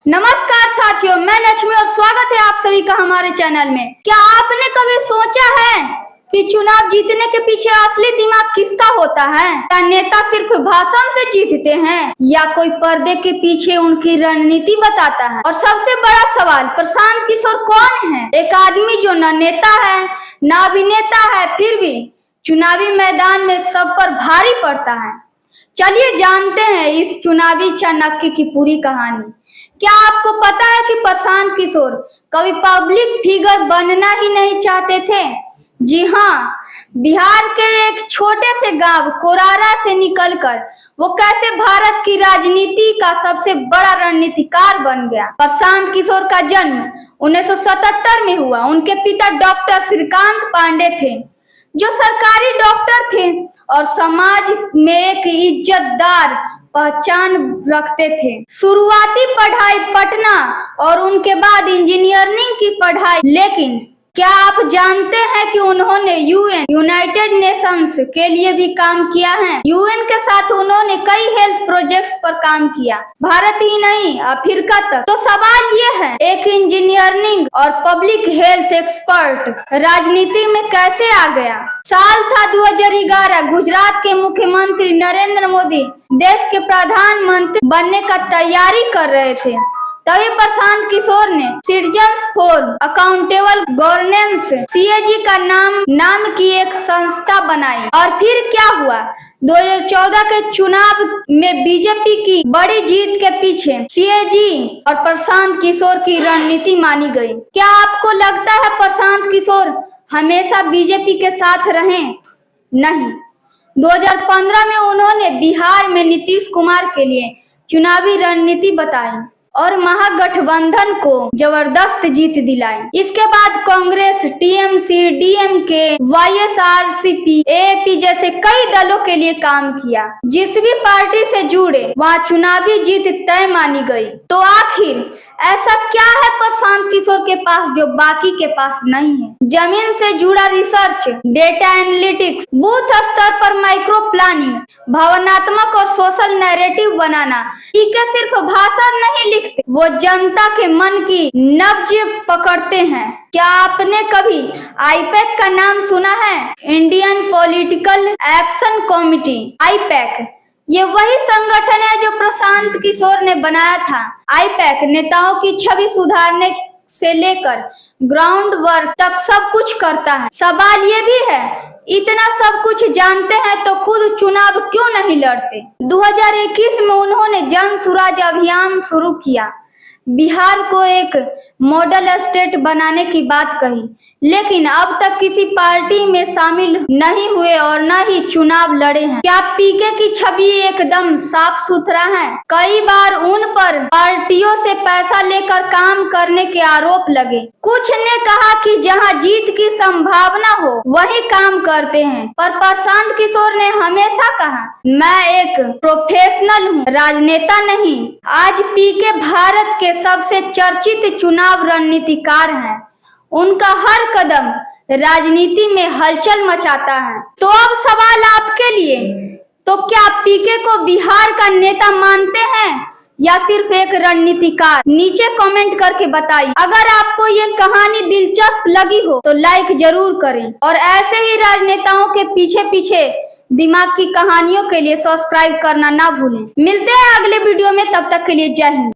नमस्कार साथियों, मैं लक्ष्मी और स्वागत है आप सभी का हमारे चैनल में। क्या आपने कभी सोचा है कि चुनाव जीतने के पीछे असली दिमाग किसका होता है? क्या नेता सिर्फ भाषण से जीतते हैं या कोई पर्दे के पीछे उनकी रणनीति बताता है? और सबसे बड़ा सवाल, प्रशांत किशोर कौन है? एक आदमी जो न नेता है न अभिनेता है, फिर भी चुनावी मैदान में सब पर भारी पड़ता है। चलिए जानते हैं इस चुनावी चाणक्य की पूरी कहानी। क्या आपको पता है कि प्रशांत किशोर कभी पब्लिक फिगर बनना ही नहीं चाहते थे? जी हाँ, बिहार के एक छोटे से गांव कोरारा से निकलकर वो कैसे भारत की राजनीति का सबसे बड़ा रणनीतिकार बन गया। प्रशांत किशोर का जन्म 1977 में हुआ। उनके पिता डॉक्टर श्रीकांत पांडे थे, जो सरकारी डॉक्टर थे और समाज में एक इज्जतदार पहचान रखते थे। शुरुआती पढ़ाई पटना और उनके बाद इंजीनियरिंग की पढ़ाई। लेकिन क्या आप जानते हैं कि उन्होंने यूनाइटेड नेशंस के लिए भी काम किया है? यूएन के साथ उन्होंने कई हेल्थ प्रोजेक्ट्स पर काम किया, भारत ही नहीं अफ्रीका तक। तो सवाल ये है, एक इंजीनियरिंग और पब्लिक हेल्थ एक्सपर्ट राजनीति में कैसे आ गया? साल था 2011। गुजरात के मुख्यमंत्री नरेंद्र मोदी देश के प्रधानमंत्री बनने का तैयारी कर रहे थे। तभी प्रशांत किशोर ने citizens for accountable governance (CAG) का नाम की एक संस्था बनाई। और फिर क्या हुआ? 2014 के चुनाव में बीजेपी की बड़ी जीत के पीछे CAG और प्रशांत किशोर की रणनीति मानी गई। क्या आपको लगता है प्रशांत किशोर हमेशा बीजेपी के साथ रहे? नहीं। 2015 में उन्होंने बिहार में नीतीश कुमार के लिए चुनावी रणनीति बताई और महागठबंधन को जबरदस्त जीत दिलाई। इसके बाद Congress, TMC, DMK, YSRCP, AAP जैसे कई दलों के लिए काम किया। जिस भी पार्टी से जुड़े वहां चुनावी जीत तय मानी गई। तो आखिर ऐसा क्या है प्रशांत किशोर के पास जो बाकी के पास नहीं है? जमीन से जुड़ा रिसर्च, डेटा एनालिटिक्स, बूथ स्तर पर माइक्रो प्लानिंग, भावनात्मक और सोशल नैरेटिव बनाना। पीके सिर्फ भाषण नहीं लिखते, वो जनता के मन की नब्ज पकड़ते हैं। क्या आपने कभी IPAC का नाम सुना है? Indian political action committee, IPAC। ये वही संगठन है जो प्रशांत किशोर ने बनाया था। IPAC नेताओं की छवि सुधारने से लेकर ग्राउंड वर्क तक सब कुछ करता है। सवाल ये भी है, इतना सब कुछ जानते हैं तो खुद चुनाव क्यों नहीं लड़ते? 2021 में उन्होंने जन सुराज अभियान शुरू किया, बिहार को एक मॉडल स्टेट बनाने की बात कही, लेकिन अब तक किसी पार्टी में शामिल नहीं हुए और न ही चुनाव लड़े हैं। क्या पीके की छवि एकदम साफ सुथरा है? कई बार उन पर पार्टियों से पैसा लेकर काम करने के आरोप लगे। कुछ ने कहा कि जहां जीत की संभावना हो वही काम करते हैं, पर प्रशांत किशोर ने हमेशा कहा, मैं एक प्रोफेशनल हूँ, राजनेता नहीं। आज पीके भारत के सबसे चर्चित चुनाव रणनीतिकार हैं। उनका हर कदम राजनीति में हलचल मचाता है। तो अब सवाल आपके लिए, तो क्या पीके को बिहार का नेता मानते हैं या सिर्फ एक रणनीतिकार? नीचे कमेंट करके बताइए। अगर आपको ये कहानी दिलचस्प लगी हो तो लाइक जरूर करें और ऐसे ही राजनेताओं के पीछे दिमाग की कहानियों के लिए सब्सक्राइब करना ना भूलें। मिलते हैं अगले वीडियो में, तब तक के लिए जय हिंद।